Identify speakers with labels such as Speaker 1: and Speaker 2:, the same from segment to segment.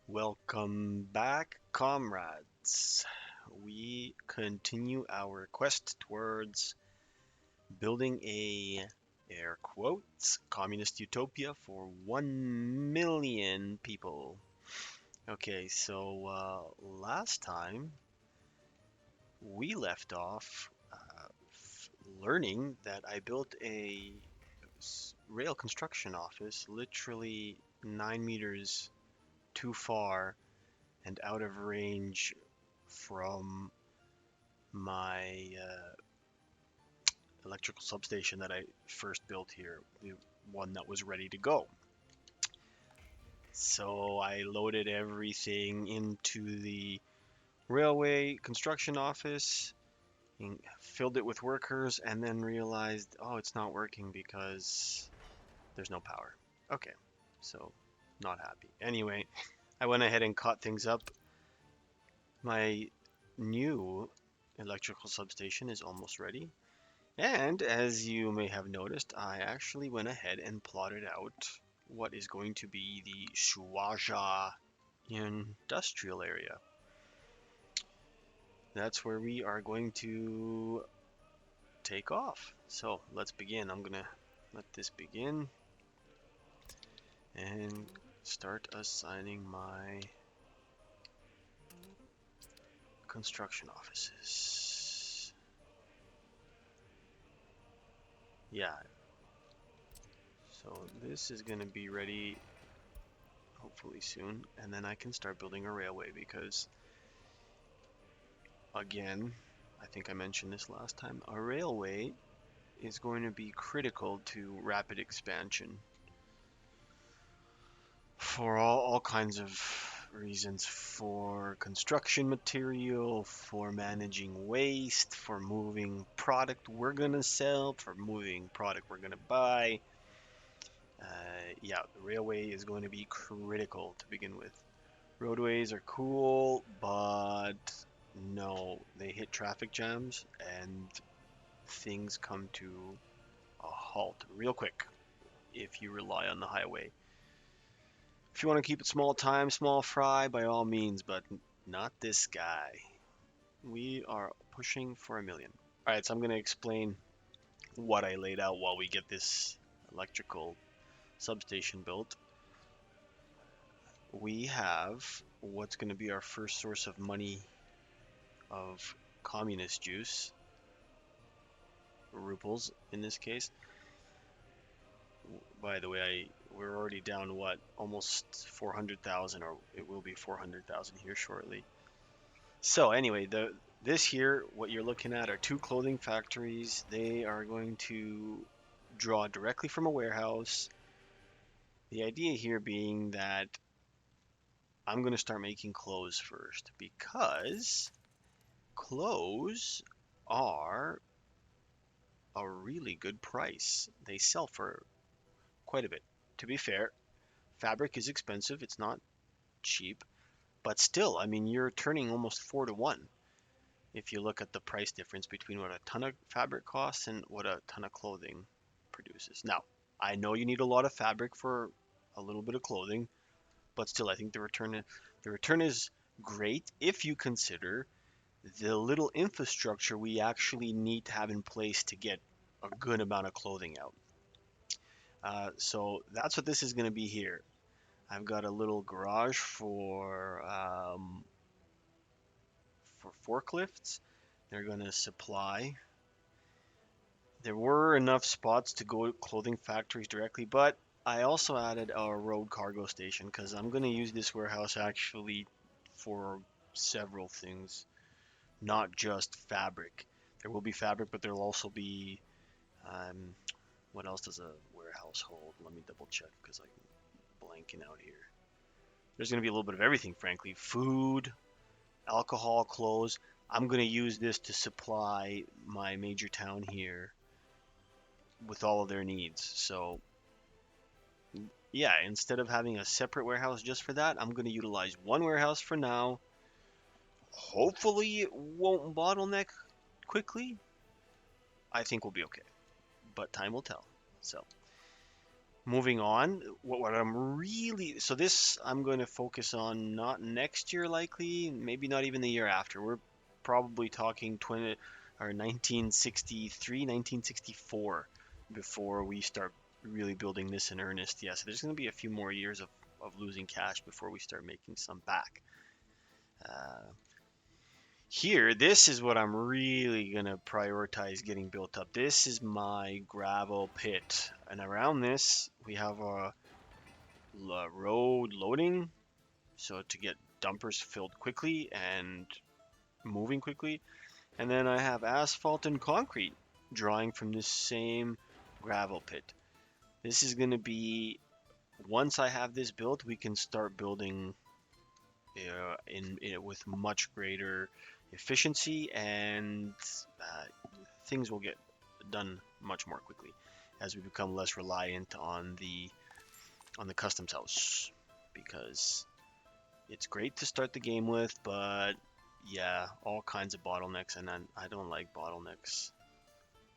Speaker 1: Welcome back, comrades. We continue our quest towards building a, air quotes, communist utopia for 1 million people. Okay, so last time we left off learning that I built a rail construction office literally 9 meters too far and out of range from my electrical substation that I first built here, the one that was ready to go. So I loaded everything into the railway construction office, and filled it with workers, and then realized, oh, it's not working because there's no power. Okay, so not happy. Anyway, I went ahead and caught things up. My new electrical substation is almost ready. And as you may have noticed, I actually went ahead and plotted out what is going to be the Shuaja industrial area. That's where we are going to take off. So let's begin. I'm gonna let this begin and start assigning my construction offices. Yeah, so this is gonna be ready hopefully soon, and then I can start building a railway because, again, I think I mentioned this last time, a railway is going to be critical to rapid expansion for all kinds of reasons, for construction material, for managing waste, for moving product we're going to sell, for moving product we're going to buy. Yeah, the railway is going to be critical to begin with. Roadways are cool, but no, they hit traffic jams and things come to a halt real quick if you rely on the highway. If you want to keep it small time, small fry, by all means, but not this guy. We are pushing for 1 million. All right, so I'm going to explain what I laid out while we get this electrical substation built. We have what's going to be our first source of money of communist juice, rubles in this case. By the way, we're already down what, almost 400,000, or it will be 400,000 here shortly. So anyway, this here, what you're looking at are two clothing factories. They are going to draw directly from a warehouse. The idea here being that I'm going to start making clothes first because clothes are a really good price. They sell for quite a bit. To be fair, fabric is expensive. It's not cheap, but still, I mean, you're turning almost 4 to 1 if you look at the price difference between what a ton of fabric costs and what a ton of clothing produces. Now, I know you need a lot of fabric for a little bit of clothing, but still, I think the return is great if you consider the little infrastructure we actually need to have in place to get a good amount of clothing out. So that's what this is going to be here. I've got a little garage for forklifts. They're going to supply. There were enough spots to go to clothing factories directly, but I also added a road cargo station because I'm going to use this warehouse actually for several things, not just fabric. There will be fabric, but there'll also be, um, what else does a warehouse hold? Let me double check because I'm blanking out here. There's going to be a little bit of everything, frankly. Food, alcohol, clothes. I'm going to use this to supply my major town here with all of their needs. So, yeah, instead of having a separate warehouse just for that, I'm going to utilize one warehouse for now. Hopefully, it won't bottleneck quickly. I think we'll be okay, but time will tell. So, moving on, what I'm really, so this I'm going to focus on not next year likely, maybe not even the year after. We're probably talking 20 or 1963, 1964 before we start really building this in earnest. Yeah, so there's going to be a few more years of losing cash before we start making some back. Uh, Here, this is what I'm really going to prioritize getting built up. This is my gravel pit. And around this, we have a road loading, so to get dumpers filled quickly and moving quickly. And then I have asphalt and concrete drawing from this same gravel pit. This is going to be, once I have this built, we can start building with much greater efficiency, and things will get done much more quickly as we become less reliant on the customs house, because it's great to start the game with, but yeah, all kinds of bottlenecks, and I don't like bottlenecks.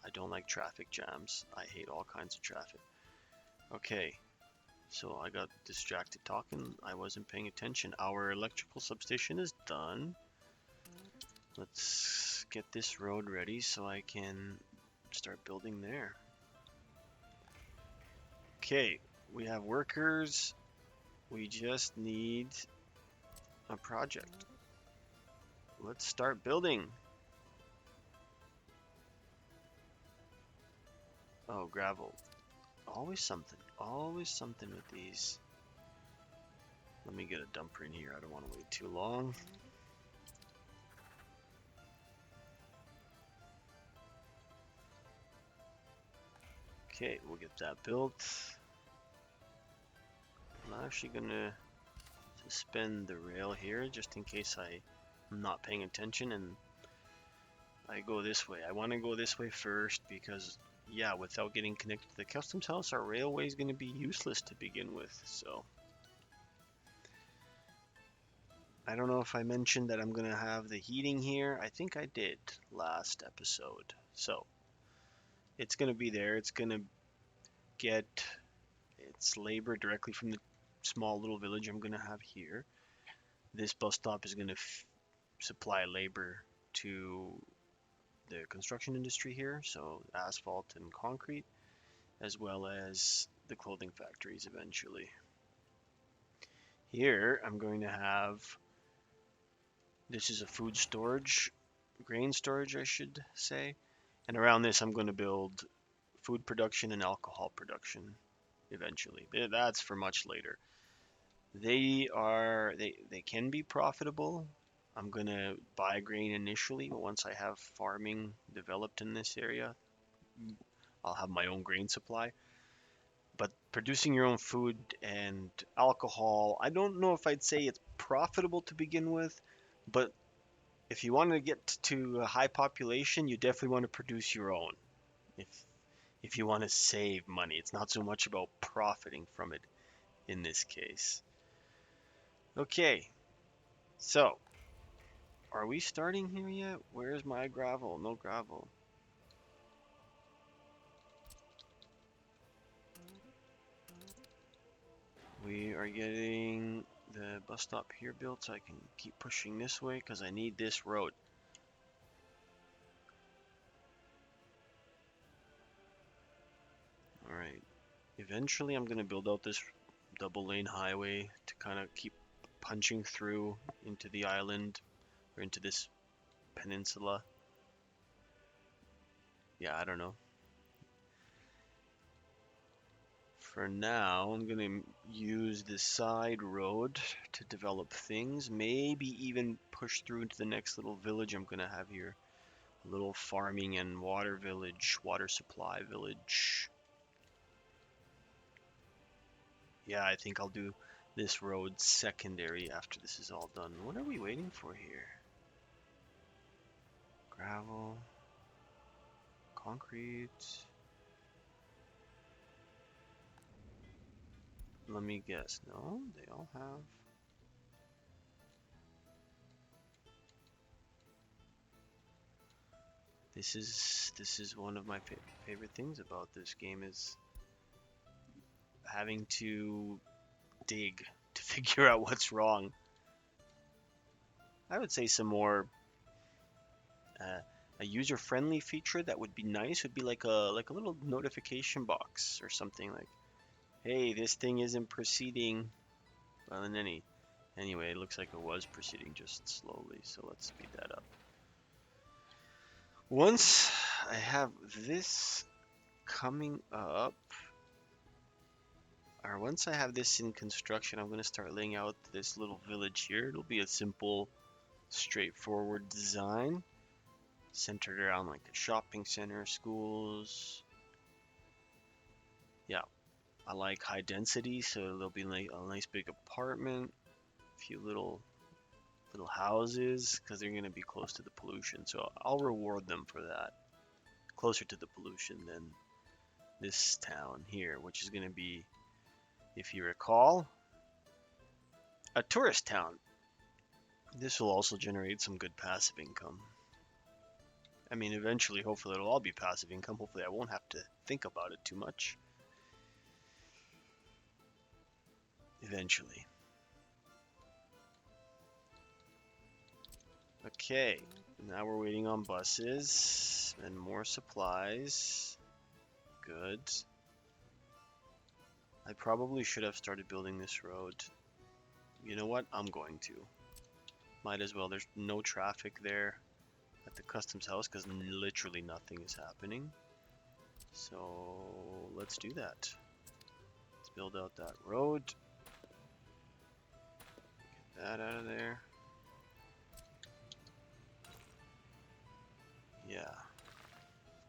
Speaker 1: I don't like traffic jams. I hate all kinds of traffic. Okay, so I got distracted talking. I wasn't paying attention. Our electrical substation is done. Let's get this road ready so I can start building there. Okay, we have workers. We just need a project. Let's start building. Oh, gravel. Always something with these. Let me get a dumper in here. I don't want to wait too long. Okay, we'll get that built. I'm actually gonna suspend the rail here just in case I'm not paying attention and I go this way. I want to go this way first because, yeah, without getting connected to the customs house, our railway is going to be useless to begin with. So I don't know if I mentioned that I'm going to have the heating here. I think I did last episode. So it's going to be there. It's going to get its labor directly from the small little village I'm going to have here. This bus stop is going to supply labor to the construction industry here, so asphalt and concrete, as well as the clothing factories eventually. Here I'm going to have, this is a food storage, grain storage I should say, and around this I'm going to build food production and alcohol production eventually. That's for much later. They can be profitable. I'm going to buy grain initially, but once I have farming developed in this area, I'll have my own grain supply. But producing your own food and alcohol, I don't know if I'd say it's profitable to begin with, but if you want to get to a high population, you definitely want to produce your own. If if you want to save money, it's not so much about profiting from it in this case. Okay, so are we starting here yet? Where's my gravel? No gravel. We are getting the bus stop here built so I can keep pushing this way because I need this road. Alright, eventually I'm going to build out this double lane highway to kind of keep punching through into the island or into this peninsula. Yeah, I don't know. For now, I'm going to use the side road to develop things, maybe even push through into the next little village I'm going to have here. A little farming and water village, water supply village. Yeah, I think I'll do this road secondary after this is all done. What are we waiting for here? Gravel, concrete. Let me guess. No, they all have. This is one of my favorite things about this game is having to dig to figure out what's wrong. I would say some more uh, a user-friendly feature that would be nice would be like a little notification box or something like, hey, this thing isn't proceeding. Well, anyway, it looks like it was proceeding just slowly, so let's speed that up. Once I have this coming up, or once I have this in construction, I'm going to start laying out this little village here. It'll be a simple, straightforward design centered around like a shopping center, schools. Yeah, I like high density, so there'll be like a nice big apartment, a few little houses, because they're going to be close to the pollution. So I'll reward them for that. Closer to the pollution than this town here, which is going to be, if you recall, a tourist town. This will also generate some good passive income. I mean, eventually, hopefully, it'll all be passive income. Hopefully, I won't have to think about it too much. Eventually. Okay, now we're waiting on buses and more supplies. Good. I probably should have started building this road. You know what? I'm going to. Might as well. There's no traffic there at the customs house because literally nothing is happening. So let's do that. Let's build out that road. Get that out of there. Yeah.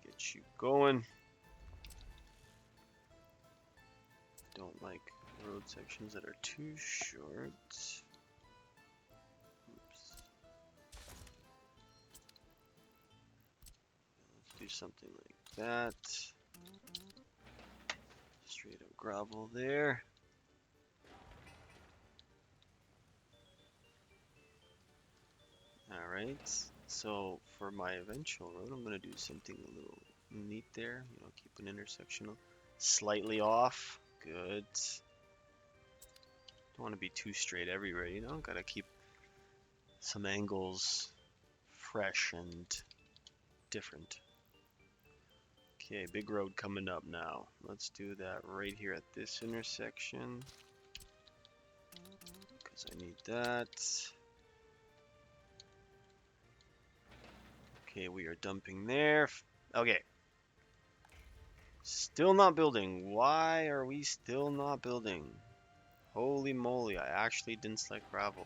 Speaker 1: Get you going. Don't like road sections that are too short. Oops. Let's do something like that. Straight up gravel there. Alright, so for my eventual road, I'm going to do something a little neat there. You know, keep an intersection slightly off. Good. Don't want to be too straight everywhere, you know? Got to keep some angles fresh and different. Okay, big road coming up now. Let's do that right here at this intersection. Because I need that. Okay, we are dumping there. Okay. Still not building. Why are we still not building? Holy moly, I actually didn't select gravel.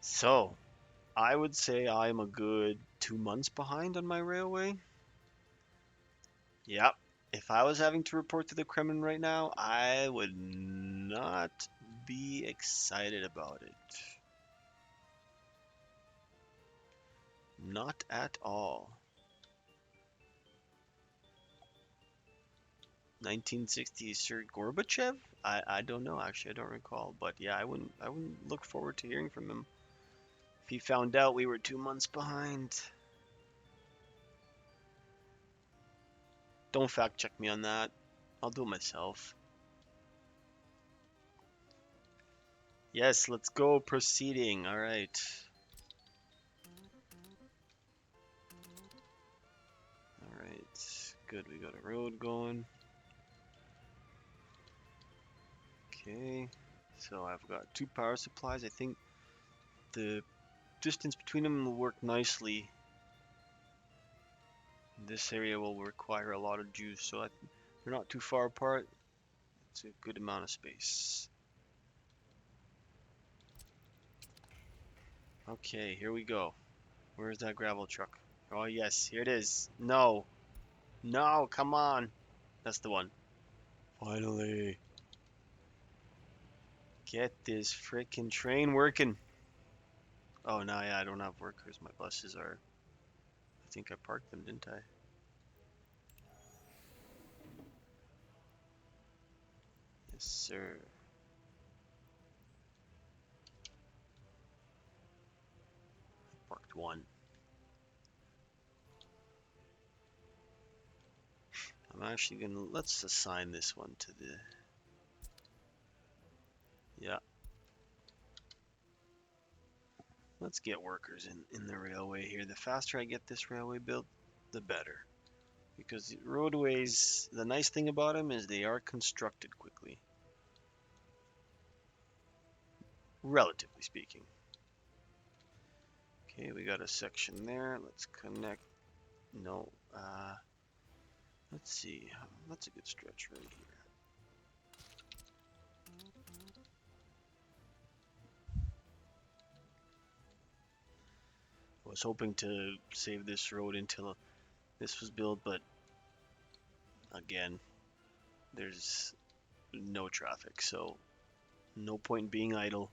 Speaker 1: So, I would say I'm a good 2 months behind on my railway. Yep. If I was having to report to the Kremlin right now, I would not be excited about it. Not at all. 1960s Sir Gorbachev? I don't know, actually. I don't recall. But yeah, I wouldn't look forward to hearing from him if he found out we were 2 months behind. Don't fact check me on that. I'll do it myself. Yes, let's go. Proceeding. All right. All right. Good. We got a road going. Okay. So I've got 2 power supplies. I think the distance between them will work nicely. This area will require a lot of juice, so they're not too far apart. It's a good amount of space. Okay, here we go. Where's that gravel truck? Oh yes, here it is. No. No, come on. That's the one. Finally. Get this freaking train working. Oh, no, yeah, I don't have workers. My buses are... I think I parked them, didn't I? Yes, sir. I parked one. actually gonna, let's assign this one to the, yeah. Let's get workers in the railway here. The faster I get this railway built, the better. Because the roadways, the nice thing about them is they are constructed quickly. Relatively speaking. Okay, we got a section there. Let's connect. No, let's see. That's a good stretch right here. I was hoping to save this road until this was built, but again, there's no traffic, so no point in being idle.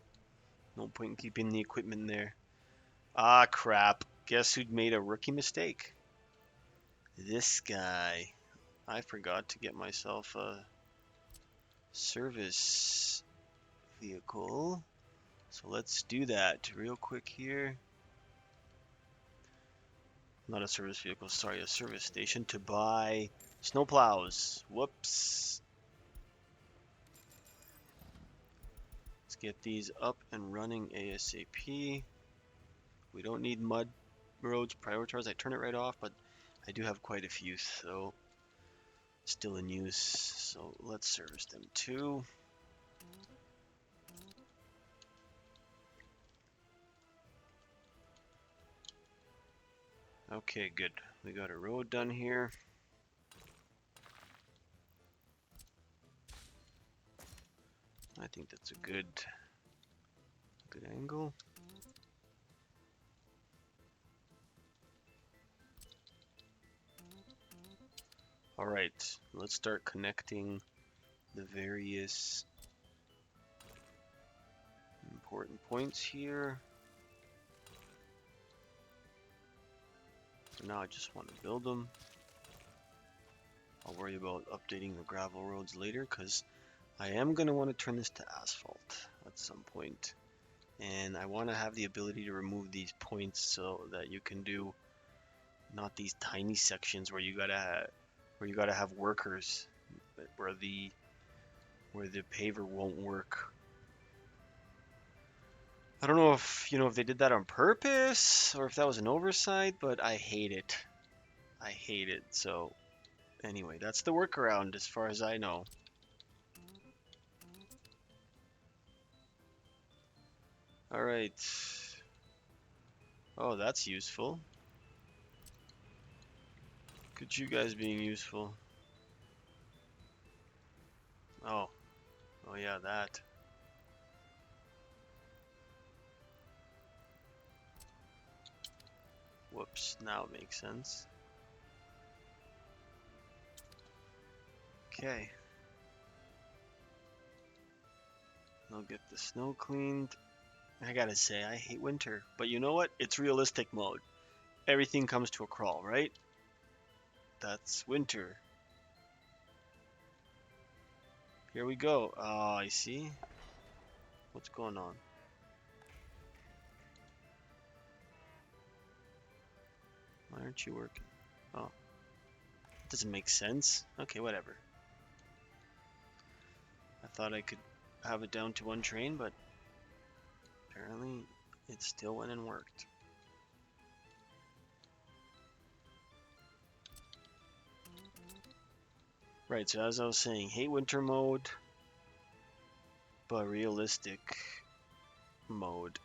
Speaker 1: No point in keeping the equipment there. Ah, crap. Guess who made a rookie mistake? This guy. I forgot to get myself a service vehicle. So let's do that real quick here. Not a service vehicle, sorry, a service station to buy snowplows. Whoops. Let's get these up and running ASAP. We don't need mud roads prioritized. I turn it right off, but I do have quite a few, so still in use. So let's service them too. Okay, good. We got a road done here. I think that's a good angle. All right, let's start connecting the various important points here. For now, I just want to build them. I'll worry about updating the gravel roads later because I am going to want to turn this to asphalt at some point. And I want to have the ability to remove these points so that you can do not these tiny sections where you gotta have workers where the paver won't work. I don't know if they did that on purpose or if that was an oversight, but I hate it. I hate it. So anyway, that's the workaround as far as I know. All right. Oh, that's useful. Could you guys being useful? Oh yeah, that. Whoops, now it makes sense. Okay. I'll get the snow cleaned. I gotta say, I hate winter. But you know what? It's realistic mode. Everything comes to a crawl, right? That's winter. Here we go. Oh, I see. What's going on? Why aren't you working? Oh. It doesn't make sense. Okay, whatever. I thought I could have it down to one train, but apparently it still went and worked. Right, so as I was saying, hate winter mode, but realistic mode.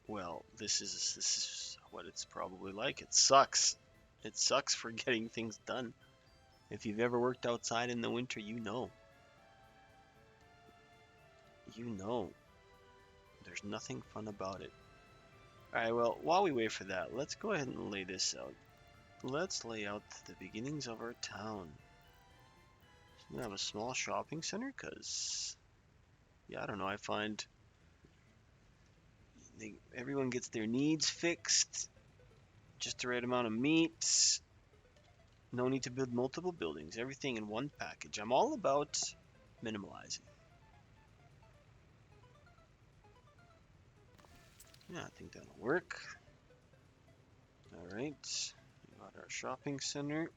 Speaker 1: Well, this is what it's probably like. It sucks. It sucks for getting things done. If you've ever worked outside in the winter, you know. You know. There's nothing fun about it. Alright, well, while we wait for that, let's go ahead and lay this out. Let's lay out the beginnings of our town. We have a small shopping center, because, yeah, I don't know, I find everyone gets their needs fixed, just the right amount of meat, no need to build multiple buildings, everything in one package. I'm all about minimalizing. Yeah, I think that'll work. Alright, we got our shopping center.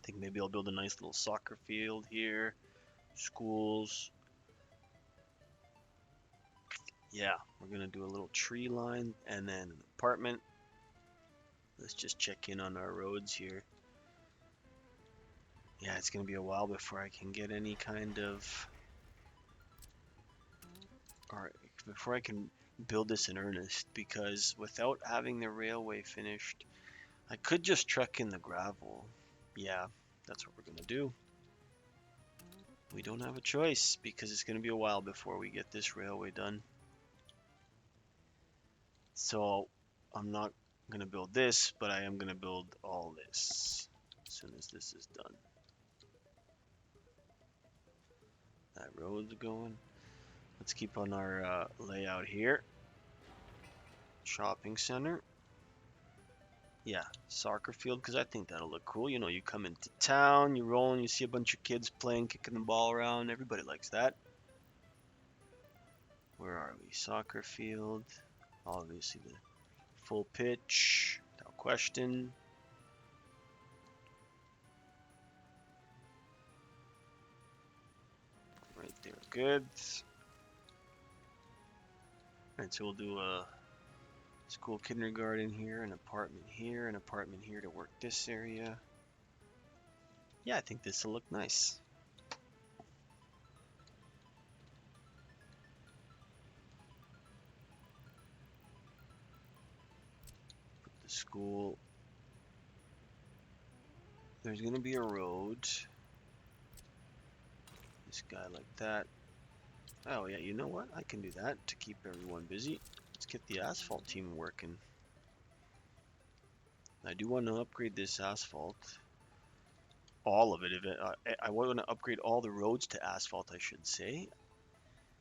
Speaker 1: think maybe I'll build a nice little soccer field here, schools. Yeah, we're gonna do a little tree line and then an apartment. Let's just check in on our roads here. Yeah, it's gonna be a while before I can get any kind of, or before I can build this in earnest, because without having the railway finished, I could just truck in the gravel. Yeah, that's what we're gonna do. We don't have a choice because it's gonna be a while before we get this railway done. So I'm not gonna build this, but I am gonna build all this as soon as this is done. That road's going. Let's keep on our layout here. Shopping center. Yeah, soccer field, because I think that'll look cool. You know, you come into town, you roll, and you see a bunch of kids playing, kicking the ball around. Everybody likes that. Where are we? Soccer field. Obviously the full pitch, without question. Right there, good. Alright, so we'll do a school kindergarten here, an apartment here to work this area. Yeah, I think this will look nice. Put the school. There's gonna be a road. This guy like that. Oh yeah, you know what? I can do that to keep everyone busy. Let's get the asphalt team working. I do want to upgrade this asphalt. All of it. I want to upgrade all the roads to asphalt, I should say.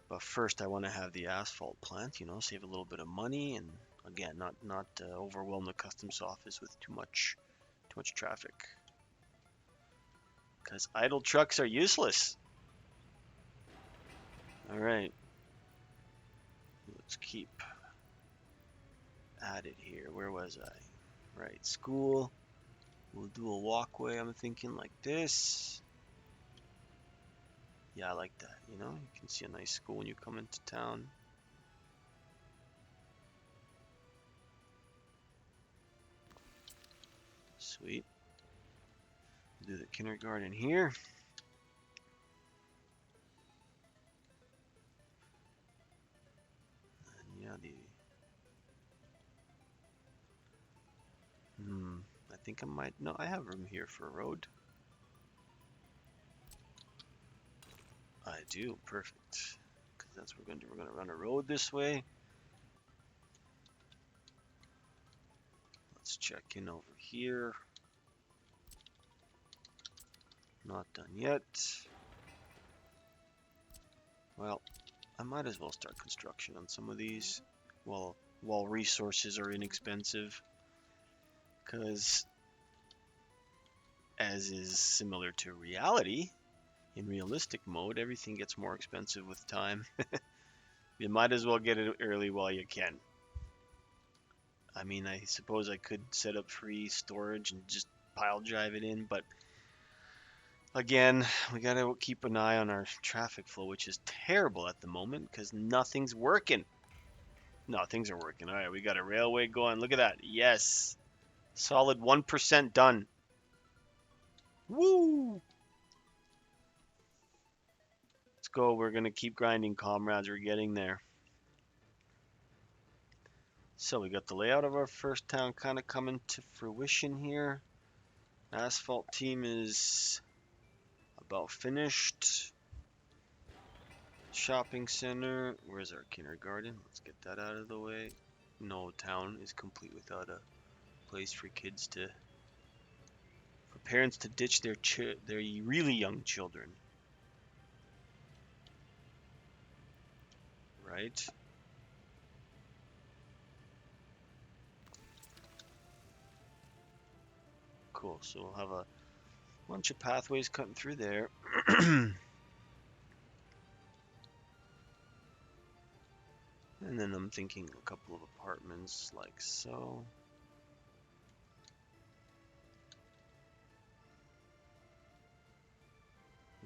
Speaker 1: But first, I want to have the asphalt plant. You know, save a little bit of money, and again, not overwhelm the customs office with too much traffic. Because idle trucks are useless. All right. Let's keep at it here. Where was I? Right, school. We'll do a walkway, I'm thinking like this. Yeah, I like that, you know? You can see a nice school when you come into town. Sweet. We'll do the kindergarten here. And yeah, I think I might, no, I have room here for a road. I do, perfect. Because that's what we're going to do. We're going to run a road this way. Let's check in over here. Not done yet. Well, I might as well start construction on some of these while resources are inexpensive. Because as is similar to reality, in realistic mode, everything gets more expensive with time. You might as well get it early while you can. I mean, I suppose I could set up free storage and just pile drive it in, but again, we gotta keep an eye on our traffic flow, which is terrible at the moment because nothing's working. No, things are working. All right, we got a railway going. Look at that. Yes. Solid 1% done. Woo! Let's go. We're going to keep grinding, comrades. We're getting there. So we got the layout of our first town kind of coming to fruition here. Asphalt team is about finished. Shopping center. Where's our kindergarten? Let's get that out of the way. No town is complete without a place for kids to, for parents to ditch their really young children. Right? Cool. So we'll have a bunch of pathways cutting through there. And then I'm thinking a couple of apartments like so.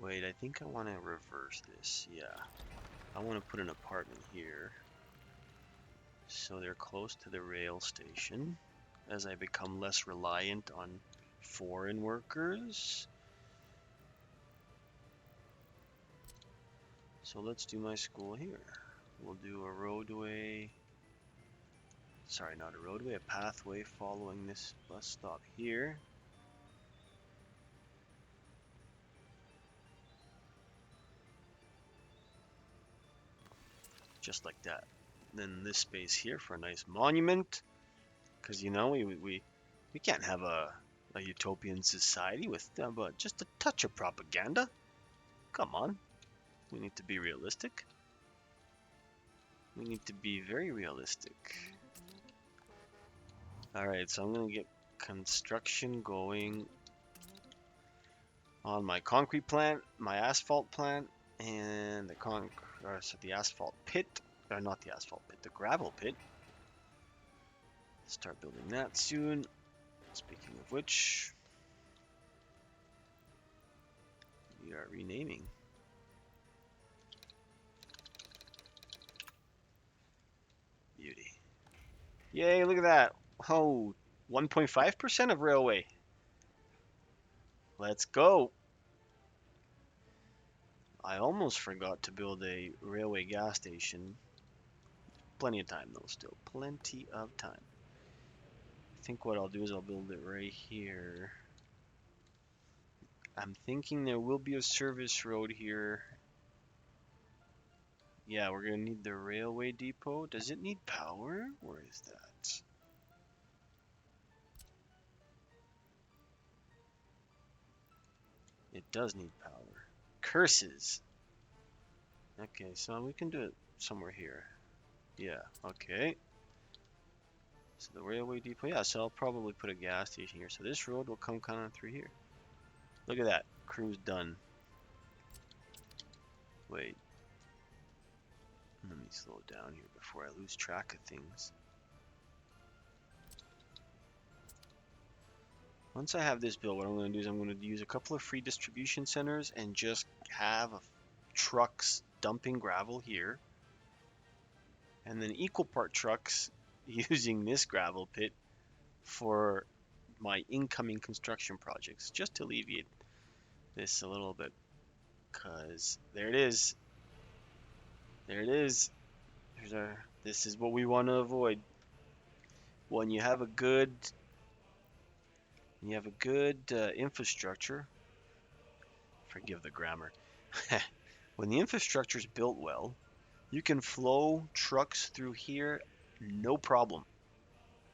Speaker 1: Wait, I think I want to reverse this. Yeah. I want to put an apartment here. So they're close to the rail station. As I become less reliant on foreign workers. So let's do my school here. We'll do a roadway. Sorry, not a roadway, a pathway following this bus stop here. Just like that. Then this space here for a nice monument. Because, you know, we can't have a utopian society with but just a touch of propaganda. Come on. We need to be realistic. We need to be very realistic. Alright, so I'm going to get construction going on my concrete plant, my asphalt plant, and the asphalt pit. Or not the asphalt pit, the gravel pit. Start building that soon. Speaking of which, we are renaming. Beauty. Yay, look at that. Oh, 1.5% of railway. Let's go. I almost forgot to build a railway gas station. Plenty of time though, still. Plenty of time. I think what I'll do is I'll build it right here. I'm thinking there will be a service road here. Yeah, we're gonna need the railway depot. Does it need power? Where is that? It does need power. Curses. Okay, so we can do it somewhere here. Yeah, okay. So the railway depot, yeah, so I'll probably put a gas station here. So this road will come kind of through here. Look at that. Crew's done. Wait. Let me slow down here before I lose track of things. Once I have this built, what I'm going to do is I'm going to use a couple of free distribution centers and just have trucks dumping gravel here. And then equal part trucks using this gravel pit for my incoming construction projects, just to alleviate this a little bit. Because there it is. There it is. This is what we want to avoid. When you have a good infrastructure, forgive the grammar. When the infrastructure is built well, you can flow trucks through here no problem.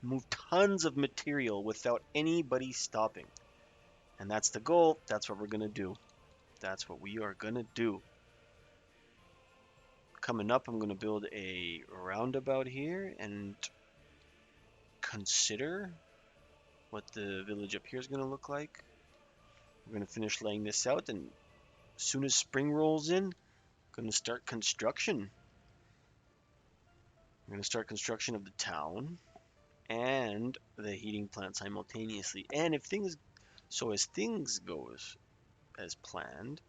Speaker 1: Move tons of material without anybody stopping. And that's the goal. That's what we're going to do. That's what we are going to do. Coming up, I'm going to build a roundabout here and consider what the village up here is going to look like. We're going to finish laying this out, and as soon as spring rolls in, going to start construction. We're going to start construction of the town and the heating plant simultaneously. And as things go as planned,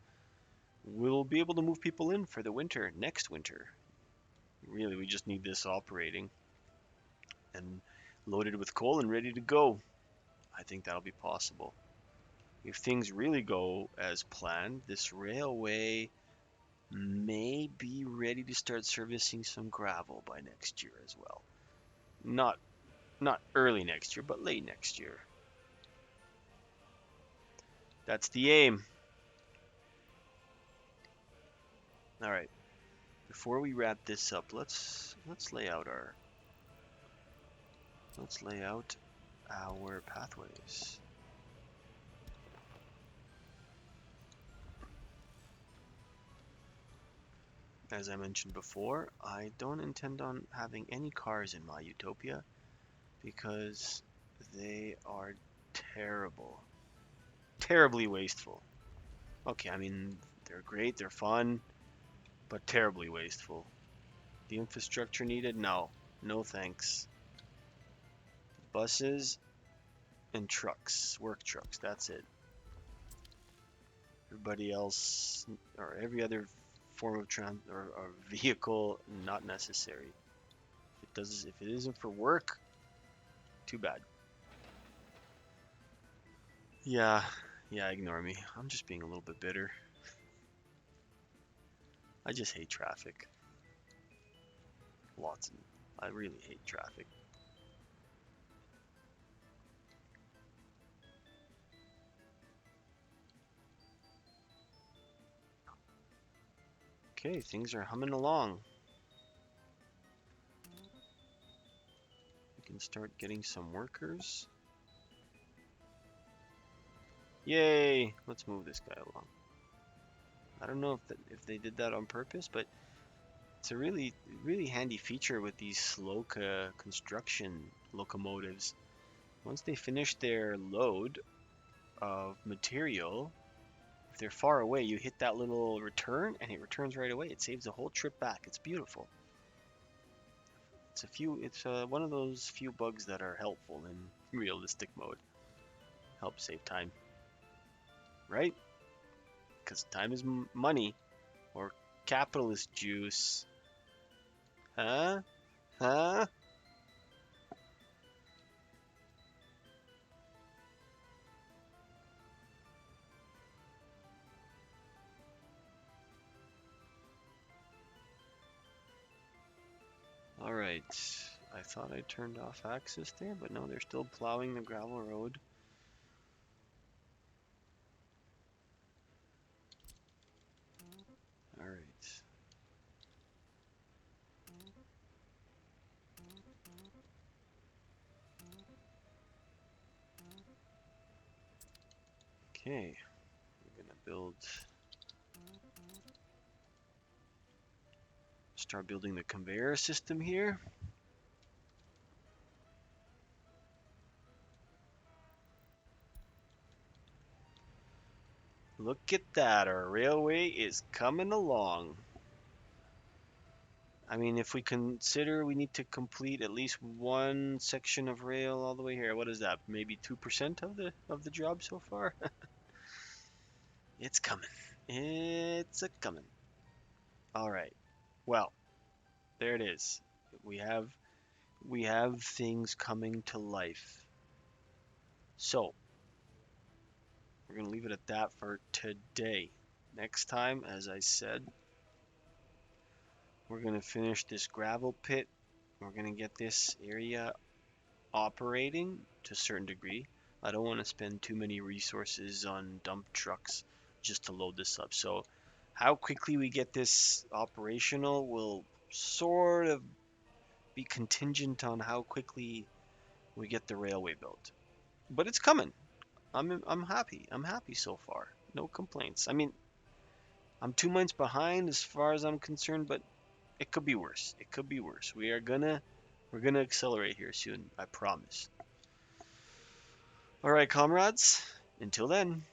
Speaker 1: we'll be able to move people in for the winter, next winter. Really, we just need this operating and loaded with coal and ready to go. I think that'll be possible. If things really go as planned, this railway may be ready to start servicing some gravel by next year as well. Not early next year, but late next year. That's the aim. All right. Before we wrap this up, let's lay out our pathways. As I mentioned before, I don't intend on having any cars in my Utopia because they are terrible. Terribly wasteful. Okay, I mean, they're great, they're fun, but terribly wasteful. The infrastructure needed? No. No thanks. Buses and trucks, work trucks, that's it. Everybody else, or every other form of or vehicle, not necessary. If it isn't for work, too bad. Yeah, yeah, ignore me. I'm just being a little bit bitter. I just hate traffic. Lots of, I really hate traffic. Okay, things are humming along. We can start getting some workers. Yay! Let's move this guy along. I don't know if they did that on purpose, but it's a really handy feature with these Sloka construction locomotives. Once they finish their load of material, if they're far away, you hit that little return and it returns right away. It saves the whole trip back. It's beautiful. It's one of those few bugs that are helpful in realistic mode. Help save time, right? Because time is money or capitalist juice. Huh? Huh? All right. I thought I turned off access there, but no, they're still plowing the gravel road. All right. Okay. We're gonna start building the conveyor system here. Look at that, our railway is coming along. I mean, if we consider we need to complete at least one section of rail all the way here, what is that? Maybe 2% of the job so far? It's coming. It's a coming. All right. Well, there it is. We have we have things coming to life. So, we're going to leave it at that for today. Next time, as I said, we're going to finish this gravel pit. We're going to get this area operating to a certain degree. I don't want to spend too many resources on dump trucks just to load this up. So how quickly we get this operational will sort of be contingent on how quickly we get the railway built. But it's coming. I'm happy. I'm happy so far. No complaints. I mean, I'm 2 months behind as far as I'm concerned, but it could be worse. It could be worse. We're gonna accelerate here soon. I promise. All right, comrades. Until then.